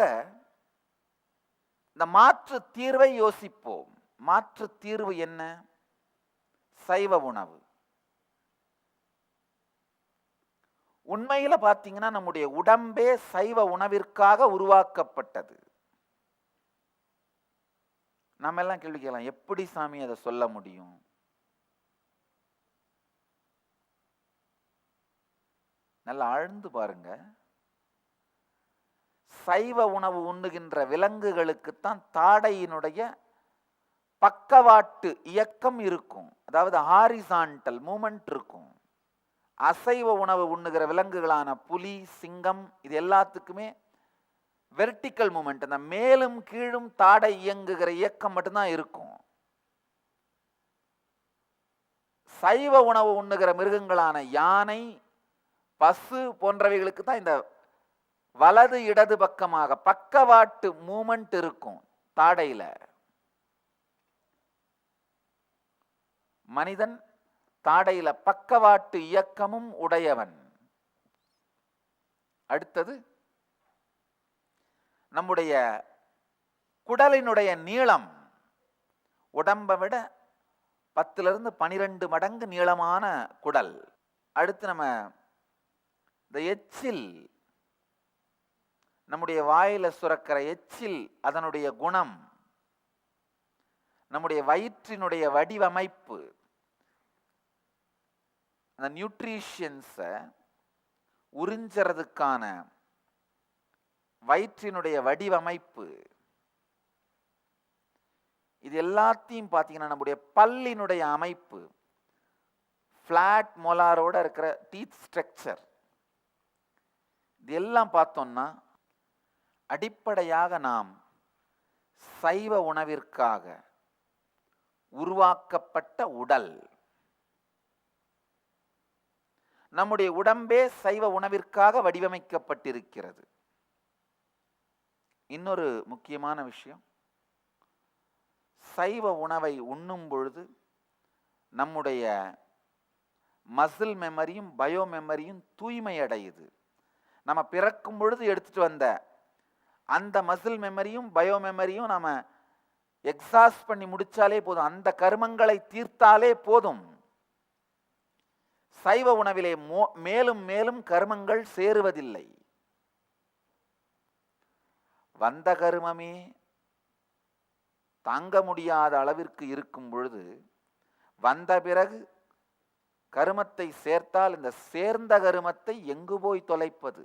இந்த மாற்று தீர்வை யோசிப்போம். மாற்று தீர்வு என்ன? சைவ உணவு. உண்மையில பார்த்தீங்கன்னா நம்முடைய உடம்பே சைவ உணவிற்காக உருவாக்கப்பட்டது. நம்ம எல்லாம் கேள்வி கேட்கலாம், எப்படி சாமி அதை சொல்ல முடியும்? நல்லா ஆழ்ந்து பாருங்க. சைவ உணவு உண்ணுகின்ற விலங்குகளுக்குத்தான் தாடையினுடைய பக்கவாட்டு இயக்கம் இருக்கும். அதாவது ஹாரிசான்டல் மூமெண்ட் இருக்கும். அசைவ உணவு உண்ணுகிற விலங்குகளான புலி, சிங்கம் இது எல்லாத்துக்குமே வெர்டிக்கல் மூமெண்ட், அந்த மேலும் கீழும் தாடை இயங்குகிற இயக்கம் மட்டும்தான் இருக்கும். சைவ உணவு உண்ணுகிற மிருகங்களான யானை, பசு போன்றவைகளுக்கு தான் இந்த வலது இடது பக்கமாக பக்கவாட்டு மூமெண்ட் இருக்கும் தாடையில. மனிதன் தாடையில பக்கவாட்டு இயக்கமும் உடையவன். அடுத்தது நம்முடைய குடலினுடைய நீளம் உடம்பை விட 10 to 12 மடங்கு நீளமான குடல். அடுத்து நம்ம இந்த எச்சில், நம்முடைய வாயில சுரக்கிற எச்சில், அதனுடைய குணம், நம்முடைய வயிற்றினுடைய வடிவமைப்பு, அந்த நியூட்ரிஷன்ஸை உறிஞ்சறதுக்கான வயிற்றினுடைய வடிவமைப்பு, இது எல்லாத்தையும் பார்த்தீங்கன்னா நம்முடைய பல்லினுடைய அமைப்பு, ஃபிளாட் மோலாரோட இருக்கிற டீத் ஸ்ட்ரக்சர், இது எல்லாம் பார்த்தோம்னா அடிப்படையாக நாம் சைவ உணவிற்காக உருவாக்கப்பட்ட உடல். நம்முடைய உடம்பே சைவ உணவிற்காக வடிவமைக்கப்பட்டிருக்கிறது. இன்னொரு முக்கியமான விஷயம், சைவ உணவை உண்ணும் பொழுது நம்முடைய மசில் மெமரியும் பயோ மெமரியும் தூய்மை அடையுது. நம்ம பிறக்கும் பொழுது எடுத்துட்டு வந்த அந்த மசில் மெமரியும் பயோ மெமரியும் நாம எக்ஸாஸ்ட் பண்ணி முடிச்சாலே போதும், அந்த கர்மங்களை தீர்த்தாலே போதும். சைவ உணவிலே மேலும் மேலும் கர்மங்கள் சேருவதில்லை. வந்த கர்மமே தாங்க முடியாத அளவிற்கு இருக்கும் பொழுது வந்த பிறகு கருமத்தை சேர்த்தால் இந்த சேர்ந்த கருமத்தை எங்கு போய் தொலைப்பது?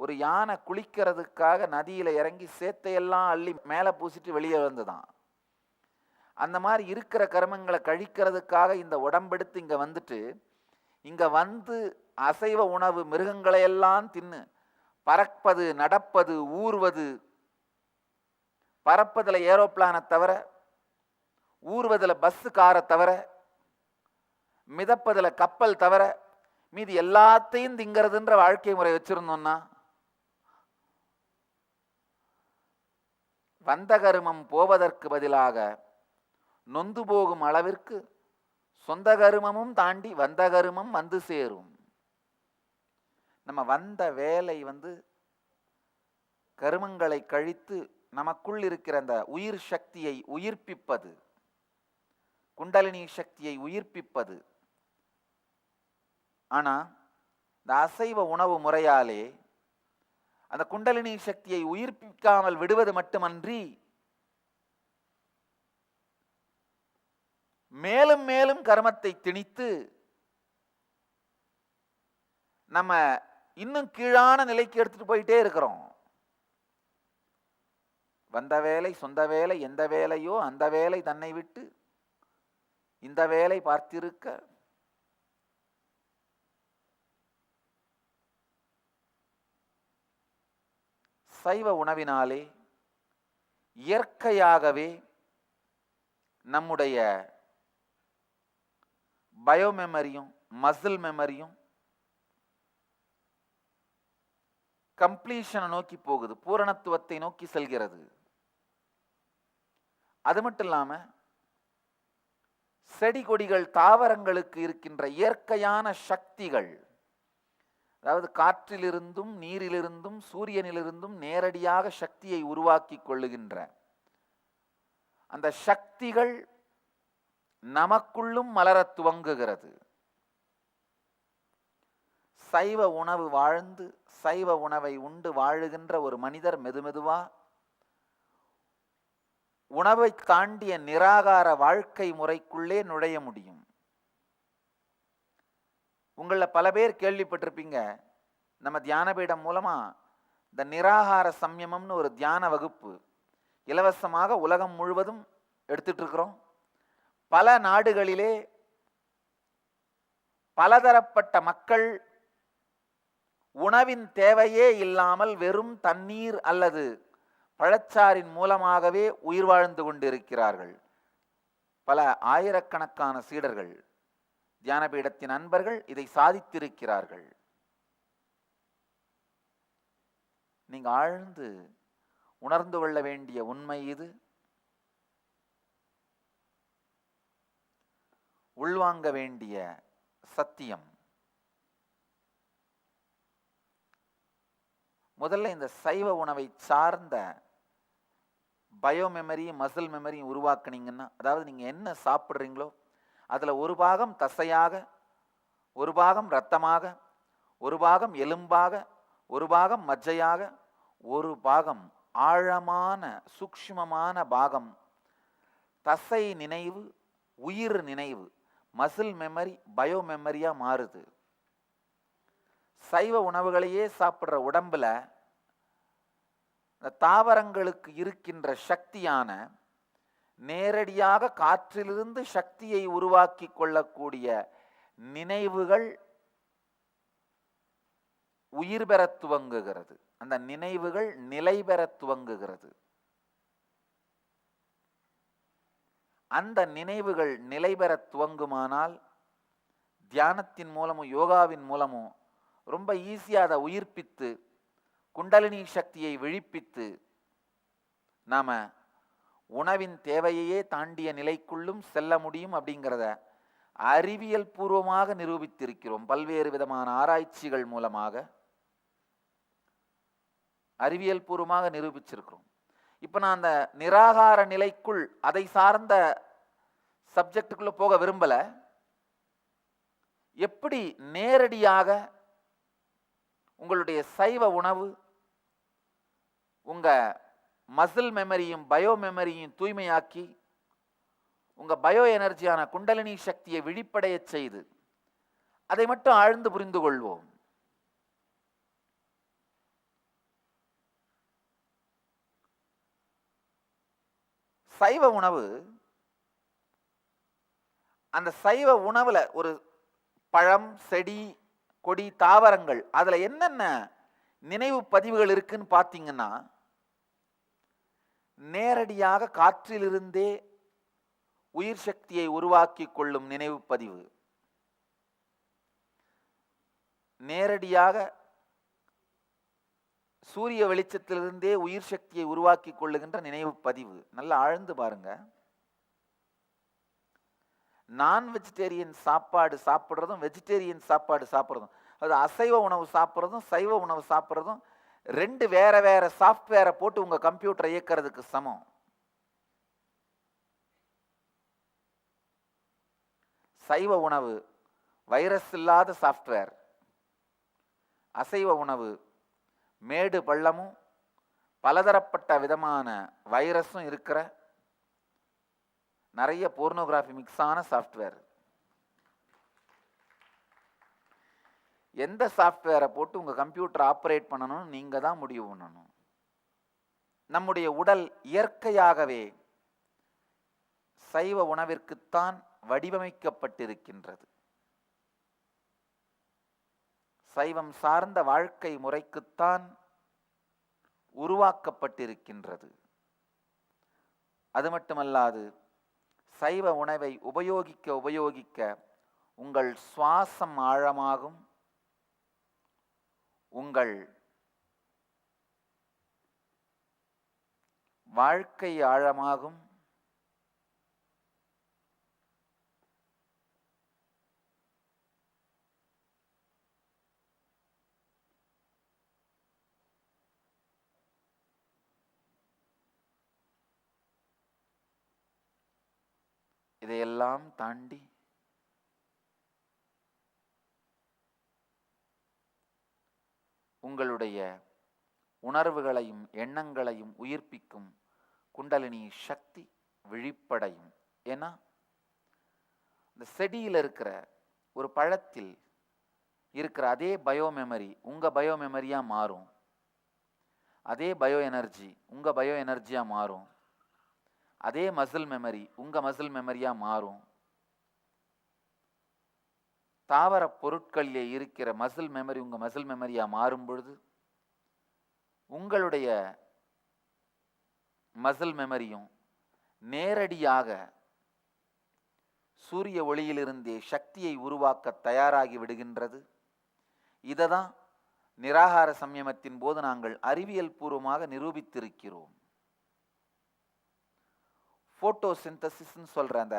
ஒரு யானை குளிக்கிறதுக்காக நதியில இறங்கி சேத்தையெல்லாம் அள்ளி மேலே பூசிட்டு வெளியே வந்துதான். அந்த மாதிரி இருக்கிற கர்மங்களை கழிக்கிறதுக்காக இந்த உடம்பெடுத்து இங்க வந்துட்டு, இங்க வந்து அசைவ உணவு மிருகங்களை எல்லாம் தின்னு பறப்பது, நடப்பது, ஊர்வது, பறப்பதில் ஏரோப்ளானை தவிர, ஊர்வதில் பஸ் காரை தவிர, மிதப்பதில் கப்பல் தவிர மீதி எல்லாத்தையும் திங்கிறதுன்ற வாழ்க்கை முறை வச்சிருந்தோம்னா வந்த கருமம் போவதற்கு பதிலாக நொந்து போகும் அளவிற்கு சொந்த கருமமும் தாண்டி வந்த கருமம் வந்து சேரும். நம்ம வந்த வேலை கருமங்களை கழித்து நமக்குள் இருக்கிற அந்த உயிர் சக்தியை உயிர்ப்பிப்பது, குண்டலினி சக்தியை உயிர்ப்பிப்பது. ஆனா இந்த அசைவ உணவு முறையாலே அந்த குண்டலினி சக்தியை உயிர்ப்பிக்காமல் விடுவது மட்டுமன்றி மேலும் மேலும் கர்மத்தை திணித்து நம்ம இன்னும் கீழான நிலைக்கு எடுத்துட்டு போயிட்டே இருக்கிறோம். வந்த வேலை சொந்த வேலை, எந்த வேலையோ அந்த வேலை தன்னை விட்டு இந்த வேலை பார்த்திருக்க சைவ உணவினாலே இயற்கையாகவே நம்முடைய பயோ மெமரியும் மசில் மெமரியும் கம்ப்ளீஷனை நோக்கி போகுது, பூரணத்துவத்தை நோக்கி செல்கிறது. அது மட்டும் இல்லாம செடி கொடிகள் தாவரங்களுக்கு இருக்கின்ற இயற்கையான சக்திகள், அதாவது காற்றிலிருந்தும் நீரிலிருந்தும் சூரியனிலிருந்தும் நேரடியாக சக்தியை உருவாக்கி கொள்ளுகின்ற அந்த சக்திகள் நமக்குள்ளும் மலர துவங்குகிறது. சைவ உணவு வாழ்ந்து சைவ உணவை உண்டு வாழுகின்ற ஒரு மனிதர் மெதுமெதுவா உணவை தாண்டிய நிராகார வாழ்க்கை முறைக்குள்ளே நுழைய முடியும். உங்கள பல பேர் கேள்விப்பட்டிருப்பீங்க, நம்ம தியானபீடம் மூலமா இந்த நிராகார சம்யமம்னு ஒரு தியான வகுப்பு இலவசமாக உலகம் முழுவதும் எடுத்துட்டு இருக்கிறோம். பல நாடுகளிலே பலதரப்பட்ட மக்கள் உணவின் தேவையே இல்லாமல் வெறும் தண்ணீர் அல்லது பழச்சாறின் மூலமாகவே உயிர் வாழ்ந்து கொண்டிருக்கிறார்கள். பல ஆயிரக்கணக்கான சீடர்கள், தியானபீடத்தின் அன்பர்கள் இதை சாதித்திருக்கிறார்கள். நீங்க ஆழ்ந்து உணர்ந்து கொள்ள வேண்டிய உண்மை இது. உள்வாங்க வேண்டிய சத்தியம். முதல்ல இந்த சைவ உணவை சார்ந்த பயோ மெமரியும் மசில் மெமரியும் உருவாக்குனீங்கன்னா, அதாவது நீங்க என்ன சாப்பிட்றீங்களோ அதுல ஒரு பாகம் தசையாக, ஒரு பாகம் இரத்தமாக, ஒரு பாகம் எலும்பாக, ஒரு பாகம் மஜ்ஜையாக, ஒரு பாகம் ஆழமான சூக்ஷ்மமான பாகம் தசை நினைவு, உயிர் நினைவு, மசில் மெமரி, பயோ மெமரியா மாறுது. சைவ உணவுகளையே சாப்பிட்ற உடம்புல இந்த தாவரங்களுக்கு இருக்கின்ற சக்தியான நேரடியாக காற்றிலிருந்து சக்தியை உருவாக்கி கொள்ளக்கூடிய நினைவுகள் உயிர் பெற துவங்குகிறது. அந்த நினைவுகள் நிலை பெற துவங்குகிறது. அந்த நினைவுகள் நிலை பெற துவங்குமானால் தியானத்தின் மூலமும் யோகாவின் மூலமும் ரொம்ப ஈஸியாக அதை உயிர்ப்பித்து குண்டலினி சக்தியை விழிப்பித்து நாம உணவின் தேவையையே தாண்டிய நிலைக்குள்ளும் செல்ல முடியும் அப்படிங்கிறத அறிவியல் பூர்வமாக நிரூபித்திருக்கிறோம். பல்வேறு விதமான ஆராய்ச்சிகள் மூலமாக அறிவியல் பூர்வமாக நிரூபிச்சிருக்கிறோம். இப்ப நான் அந்த நிராகார நிலைக்குள் அதை சார்ந்த சப்ஜெக்டுக்குள்ள போக விரும்பல. எப்படி நேரடியாக உங்களுடைய சைவ உணவு உங்க மசில் மெமரியும் பயோ மெமரியும் தூய்மையாக்கி உங்க பயோ எனர்ஜியான குண்டலினி சக்தியை விழிப்படைய செய்து அதை மட்டும் ஆழ்ந்து புரிந்து கொள்வோம். சைவ உணவு, அந்த சைவ உணவுல ஒரு பழம், செடி, கொடி, தாவரங்கள், அதுல என்னென்ன நினைவு பதிவுகள் இருக்குன்னு பார்த்தீங்கன்னா, நேரடியாக காற்றிலிருந்தே உயிர் சக்தியை உருவாக்கி கொள்ளும் நினைவு பதிவு, நேரடியாக சூரிய வெளிச்சத்திலிருந்தே உயிர் சக்தியை உருவாக்கி கொள்ளுகின்ற நினைவு பதிவு. நல்லா ஆழ்ந்து பாருங்க. நான் வெஜிடேரியன் சாப்பாடு சாப்பிட்றதும் வெஜிடேரியன் சாப்பாடு சாப்பிட்றதும், அது அசைவ உணவு சாப்பிட்றதும் சைவ உணவு சாப்பிட்றதும் ரெண்டு வேற வேற சாஃப்ட்வேரை போட்டு உங்க கம்ப்யூட்டரை இயக்கிறதுக்கு சமம். சைவ உணவு வைரஸ் இல்லாத சாஃப்ட்வேர், அசைவ உணவு மேடு பள்ளமும் பலதரப்பட்ட விதமான வைரஸும் இருக்கிற நிறைய போர்னோகிராஃபி மிக்ஸான சாஃப்ட்வேர். எந்த சாஃப்ட்வேரை போட்டு உங்க கம்ப்யூட்டர் ஆப்ரேட் பண்ணணும் நீங்க தான் முடிவு பண்ணணும். நம்முடைய உடல் இயற்கையாகவே சைவ உணவிற்குத்தான் வடிவமைக்கப்பட்டிருக்கின்றது. சைவம் சார்ந்த வாழ்க்கை முறைக்குத்தான் உருவாக்கப்பட்டிருக்கின்றது. அது மட்டுமல்லாது சைவ உணவை உபயோகிக்க உபயோகிக்க உங்கள் சுவாசம் ஆழமாகும், உங்கள் வாழ்க்கை ஆழமாகும், இதையெல்லாம் தாண்டி உங்களுடைய உணர்வுகளையும் எண்ணங்களையும் உயிர்ப்பிக்கும் குண்டலினி சக்தி விழிப்படையும். ஏன்னா இந்த செடியில் இருக்கிற ஒரு பழத்தில் இருக்கிற அதே பயோ மெமரி உங்க பயோ மெமரியா மாறும், அதே பயோ எனர்ஜி உங்க பயோ எனர்ஜியா மாறும், அதே மசில் மெமரி உங்க மசில் மெமரியா மாறும். தாவர பொருட்களிலே இருக்கிற மசில் மெமரி உங்க மசில் மெமரியா மாறும் பொழுது உங்களுடைய மசில் மெமரியும் நேரடியாக சூரிய ஒளியிலிருந்தே சக்தியை உருவாக்க தயாராகி விடுகின்றது. இததான் நிராகார சம்யமத்தின் போது நாங்கள் அறிவியல் பூர்வமாக நிரூபித்திருக்கிறோம். போட்டோசிந்தசிஸ்ன்னு சொல்ற அந்த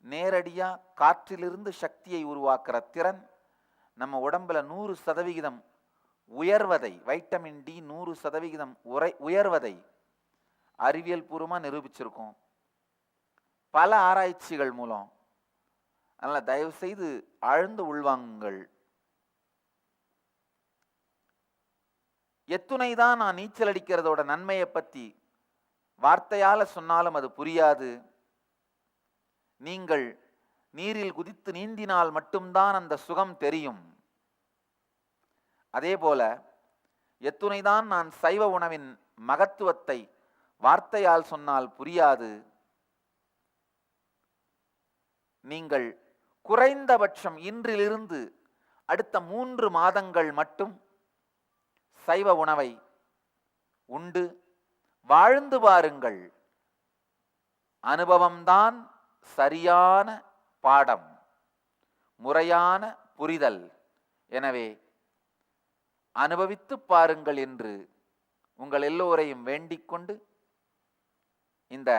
நேரடியா காற்றிலிருந்து சக்தியை உருவாக்குற திறன் நம்ம உடம்புல 100% உயர்வதை, வைட்டமின் டி 100% உயர்வதை அறிவியல் பூர்வமா நிரூபிச்சிருக்கோம் பல ஆராய்ச்சிகள் மூலம். அதனால தயவு செய்து ஆழ்ந்து உள்வாங்குங்கள். எத்துணைதான் நான் நீச்சல் அடிக்கிறதோட நன்மையை பத்தி வார்த்தையால சொன்னாலும் அது புரியாது. நீங்கள் நீரில் குதித்து நீந்தினால் மட்டும்தான் அந்த சுகம் தெரியும். அதே போல எத்துணைதான் நான் சைவ உணவின் மகத்துவத்தை வார்த்தையால் சொன்னால் புரியாது. நீங்கள் குறைந்தபட்சம் இன்றிலிருந்து அடுத்த 3 மாதங்கள் மட்டும் சைவ உணவை உண்டு வாழ்ந்து பாருங்கள். அனுபவம்தான் சரியான பாடம், முறையான புரிதல். எனவே அனுபவித்து பாருங்கள் என்று உங்கள் எல்லோரையும் வேண்டிக் கொண்டு இந்த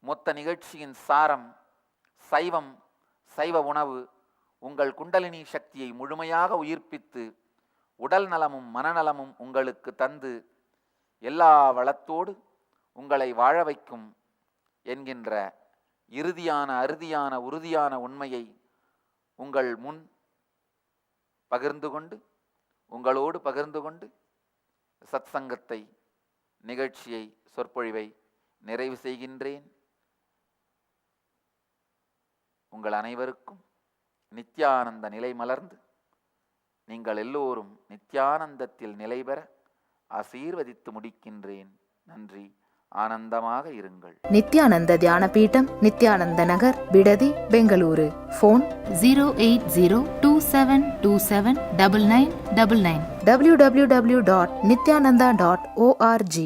மொத்த நிகழ்ச்சியின் சாரம் சைவம், சைவ உணவு உங்கள் குண்டலினி சக்தியை முழுமையாக உயிர்ப்பித்து உடல் நலமும் மனநலமும் உங்களுக்கு தந்து எல்லா வளத்தோடு உங்களை வாழ வைக்கும் என்கின்ற இறுதியான அறுதியான உறுதியான உண்மையை உங்கள் முன் பகிர்ந்து கொண்டு, உங்களோடு பகிர்ந்து கொண்டு சத்சங்கத்தை, நிகழ்ச்சியை, சொற்பொழிவை நிறைவு செய்கின்றேன். உங்கள் அனைவருக்கும் நித்யானந்த நிலை மலர்ந்து நீங்கள் எல்லோரும் நித்யானந்தத்தில் நிலை பெற ஆசீர்வதித்து முடிக்கின்றேன். நன்றி. ஆனந்தமாக இருங்கள். நித்யானந்த தியான பீடம், நித்யானந்த நகர், பிடதி, பெங்களூரு. Phone 08027279999 www.nithyananda.org.